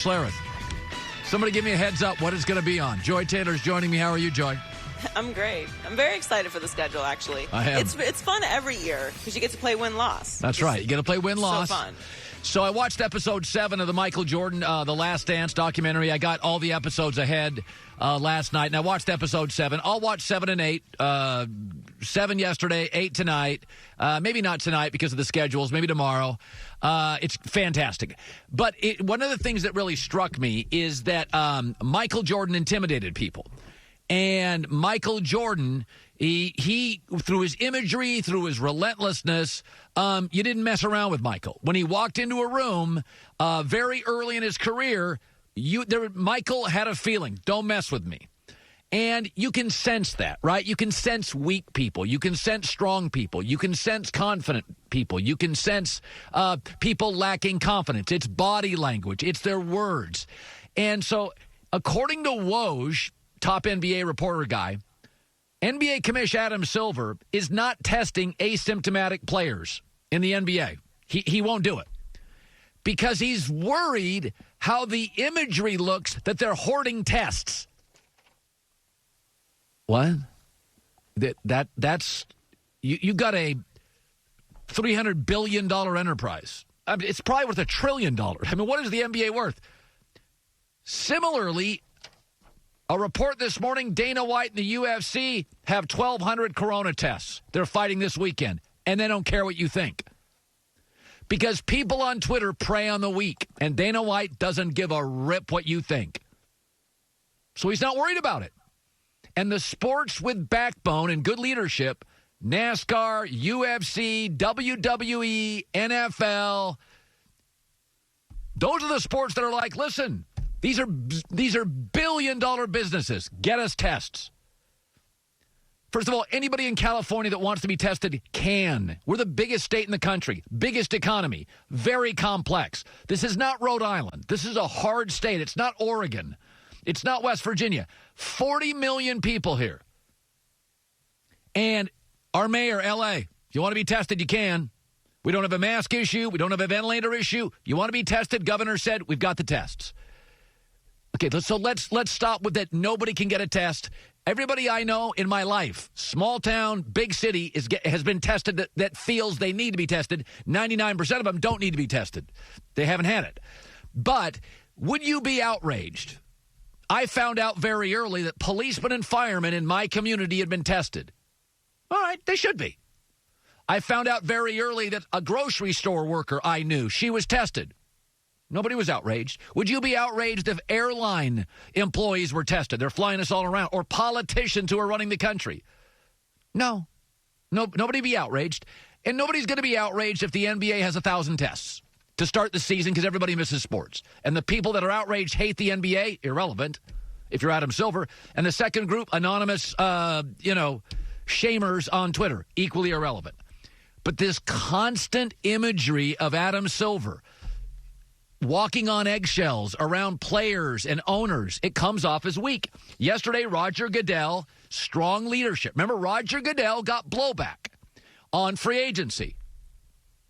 Schlereth. Somebody give me a heads up what it's going to be on. Joy Taylor's joining me. How are you, Joy? I'm great. I'm very excited for the schedule, actually. I am. It's fun every year because you get to play win-loss. That's right. You get to play win-loss. So fun. So I watched episode 7 of the Michael Jordan, The Last Dance documentary. I got all the episodes ahead last night, and I watched episode 7. I'll watch 7 and 8. 7 yesterday, 8 tonight. Maybe not tonight because of the schedules. Maybe tomorrow. It's fantastic. But one of the things that really struck me is that Michael Jordan intimidated people. And Michael Jordan, he through his imagery, through his relentlessness, you didn't mess around with Michael. When he walked into a room very early in his career, Michael had a feeling, don't mess with me. And you can sense that, right? You can sense weak people. You can sense strong people. You can sense confident people. You can sense people lacking confidence. It's body language. It's their words. And so, according to Woj, top NBA reporter guy, NBA Commissioner Adam Silver is not testing asymptomatic players in the NBA. He won't do it because he's worried how the imagery looks that they're hoarding tests. What? That's you got a $300 billion enterprise. I mean, it's probably worth $1 trillion. I mean, what is the NBA worth? Similarly, a report this morning, Dana White and the UFC have 1,200 corona tests. They're fighting this weekend, and they don't care what you think. Because people on Twitter prey on the weak, and Dana White doesn't give a rip what you think. So he's not worried about it. And the sports with backbone and good leadership, NASCAR, UFC, WWE, NFL, those are the sports that are like, listen, these are billion-dollar businesses. Get us tests. First of all, anybody in California that wants to be tested can. We're the biggest state in the country, biggest economy, very complex. This is not Rhode Island. This is a hard state. It's not Oregon. It's not West Virginia. 40 million people here. And our mayor, L.A., if you want to be tested, you can. We don't have a mask issue. We don't have a ventilator issue. You want to be tested? Governor said, we've got the tests. Okay, so let's stop with that. Nobody can get a test. Everybody I know in my life, small town, big city, has been tested that feels they need to be tested. 99% of them don't need to be tested. They haven't had it. But would you be outraged? I found out very early that policemen and firemen in my community had been tested. All right, they should be. I found out very early that a grocery store worker I knew, she was tested. Nobody was outraged. Would you be outraged if airline employees were tested? They're flying us all around. Or politicians who are running the country? No. Nobody be outraged. And nobody's going to be outraged if the NBA has 1,000 tests to start the season because everybody misses sports. And the people that are outraged hate the NBA, irrelevant, if you're Adam Silver. And the second group, anonymous, shamers on Twitter, equally irrelevant. But this constant imagery of Adam Silver walking on eggshells around players and owners, it comes off as weak. Yesterday, Roger Goodell, strong leadership. Remember, Roger Goodell got blowback on free agency.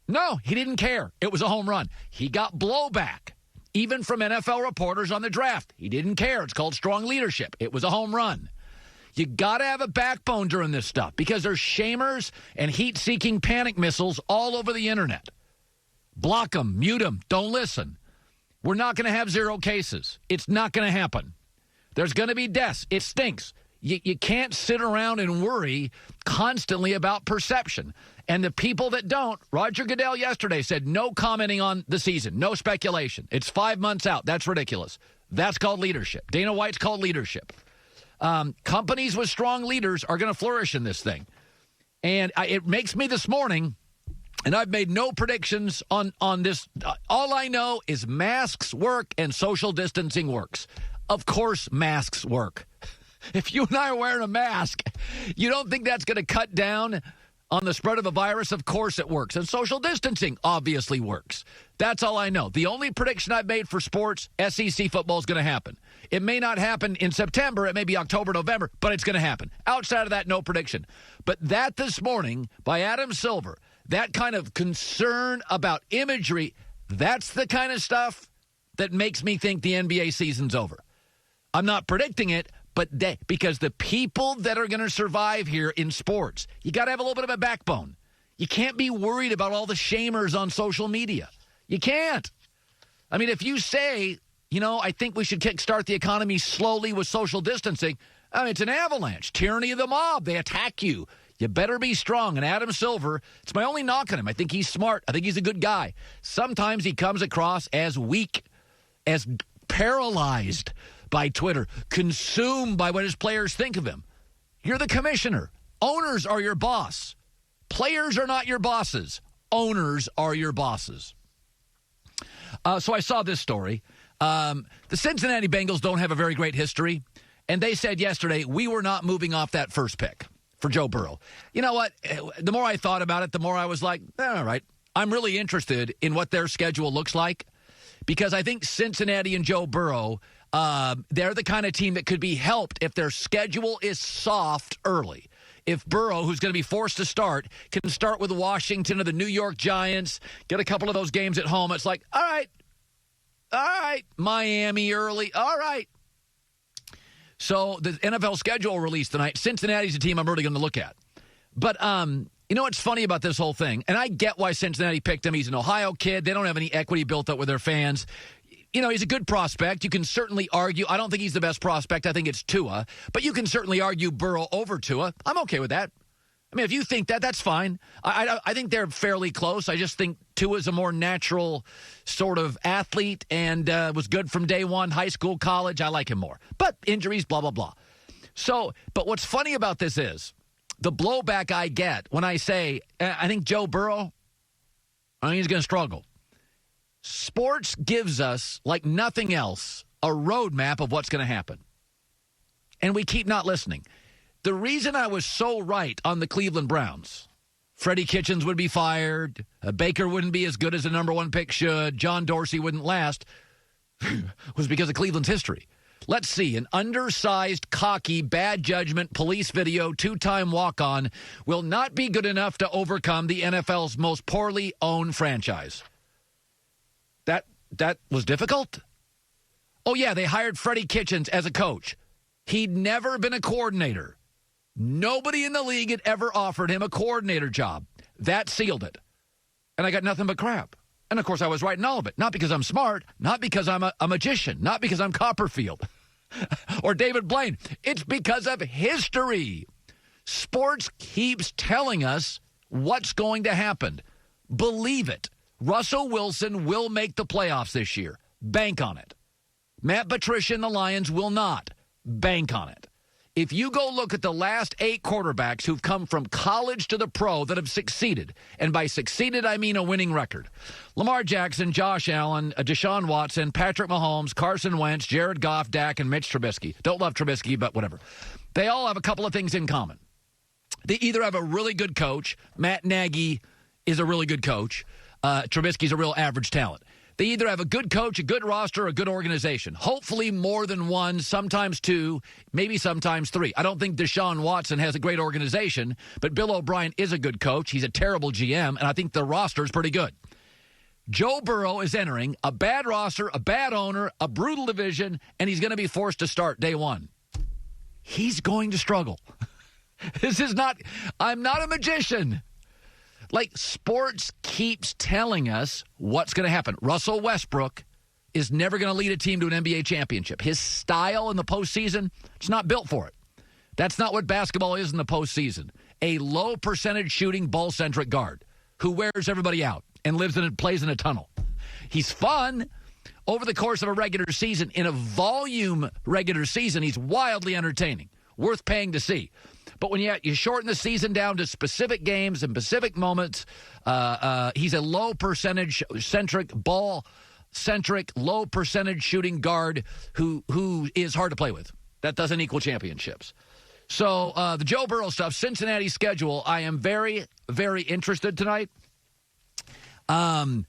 No, he didn't care. It was a home run. He got blowback, even from NFL reporters on the draft. He didn't care. It's called strong leadership. It was a home run. You got to have a backbone during this stuff because there's shamers and heat-seeking panic missiles all over the internet. Block them, mute them, don't listen. We're not going to have 0 cases. It's not going to happen. There's going to be deaths. It stinks. You can't sit around and worry constantly about perception. And the people that don't, Roger Goodell yesterday said no commenting on the season, no speculation. It's 5 months out. That's ridiculous. That's called leadership. Dana White's called leadership. Companies with strong leaders are going to flourish in this thing. And it makes me this morning, and I've made no predictions on this. All I know is masks work and social distancing works. Of course masks work. If you and I are wearing a mask, you don't think that's going to cut down on the spread of a virus? Of course it works. And social distancing obviously works. That's all I know. The only prediction I've made for sports, SEC football is going to happen. It may not happen in September. It may be October, November, but it's going to happen. Outside of that, no prediction. But that this morning by Adam Silver, that kind of concern about imagery, that's the kind of stuff that makes me think the NBA season's over. I'm not predicting it, but because the people that are going to survive here in sports, you got to have a little bit of a backbone. You can't be worried about all the shamers on social media. You can't. I mean, if you say, I think we should kickstart the economy slowly with social distancing, I mean, it's an avalanche. Tyranny of the mob. They attack you. You better be strong. And Adam Silver, it's my only knock on him. I think he's smart. I think he's a good guy. Sometimes he comes across as weak, as paralyzed by Twitter, consumed by what his players think of him. You're the commissioner. Owners are your boss. Players are not your bosses. Owners are your bosses. So I saw this story. The Cincinnati Bengals don't have a very great history, and they said yesterday, we were not moving off that first pick for Joe Burrow. You know what? The more I thought about it, the more I was like, all right, I'm really interested in what their schedule looks like, because I think Cincinnati and Joe Burrow, they're the kind of team that could be helped if their schedule is soft early. If Burrow, who's going to be forced to start, can start with Washington or the New York Giants, get a couple of those games at home, it's like, all right, Miami early, all right. So the NFL schedule released tonight. Cincinnati's a team I'm really going to look at. But you know what's funny about this whole thing? And I get why Cincinnati picked him. He's an Ohio kid. They don't have any equity built up with their fans. He's a good prospect. You can certainly argue. I don't think he's the best prospect. I think it's Tua. But you can certainly argue Burrow over Tua. I'm okay with that. I mean, if you think that, that's fine. I think they're fairly close. I just think Tua's a more natural sort of athlete and was good from day one, high school, college. I like him more. But injuries, blah, blah, blah. So, but what's funny about this is the blowback I get when I say, I think Joe Burrow, I think he's going to struggle. Sports gives us, like nothing else, a roadmap of what's going to happen. And we keep not listening. The reason I was so right on the Cleveland Browns, Freddie Kitchens would be fired, Baker wouldn't be as good as the number one pick should, John Dorsey wouldn't last, was because of Cleveland's history. Let's see, an undersized, cocky, bad judgment, police video, two-time walk-on will not be good enough to overcome the NFL's most poorly owned franchise. That was difficult? Oh, yeah, they hired Freddie Kitchens as a coach. He'd never been a coordinator. Nobody in the league had ever offered him a coordinator job. That sealed it. And I got nothing but crap. And, of course, I was right in all of it. Not because I'm smart, not because I'm a magician, not because I'm Copperfield or David Blaine. It's because of history. Sports keeps telling us what's going to happen. Believe it. Russell Wilson will make the playoffs this year. Bank on it. Matt Patricia and the Lions will not. Bank on it. If you go look at the last 8 quarterbacks who've come from college to the pro that have succeeded, and by succeeded I mean a winning record, Lamar Jackson, Josh Allen, Deshaun Watson, Patrick Mahomes, Carson Wentz, Jared Goff, Dak, and Mitch Trubisky. Don't love Trubisky, but whatever. They all have a couple of things in common. They either have a really good coach. Matt Nagy is a really good coach. Trubisky's a real average talent. They either have a good coach, a good roster, or a good organization. Hopefully more than one, sometimes 2, maybe sometimes 3. I don't think Deshaun Watson has a great organization, but Bill O'Brien is a good coach. He's a terrible GM, and I think the roster is pretty good. Joe Burrow is entering a bad roster, a bad owner, a brutal division, and he's going to be forced to start day one. He's going to struggle. I'm not a magician. Like, sports keeps telling us what's going to happen. Russell Westbrook is never going to lead a team to an NBA championship. His style in the postseason, it's not built for it. That's not what basketball is in the postseason. A low-percentage shooting, ball-centric guard who wears everybody out and plays in a tunnel. He's fun over the course of a regular season. In a volume regular season, he's wildly entertaining, worth paying to see. But when you shorten the season down to specific games and specific moments, he's a low-percentage-centric, ball-centric, low-percentage shooting guard who is hard to play with. That doesn't equal championships. So the Joe Burrow stuff, Cincinnati schedule, I am very, very interested tonight. And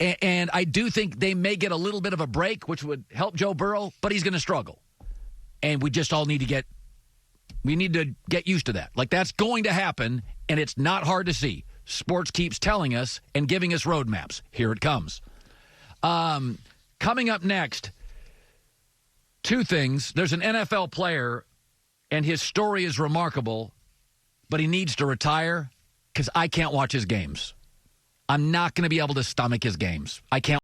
I do think they may get a little bit of a break, which would help Joe Burrow, but he's going to struggle. And we just all need to get used to that. Like, that's going to happen, and it's not hard to see. Sports keeps telling us and giving us roadmaps. Here it comes. Coming up next, two things. There's an NFL player, and his story is remarkable, but he needs to retire because I can't watch his games. I'm not going to be able to stomach his games. I can't.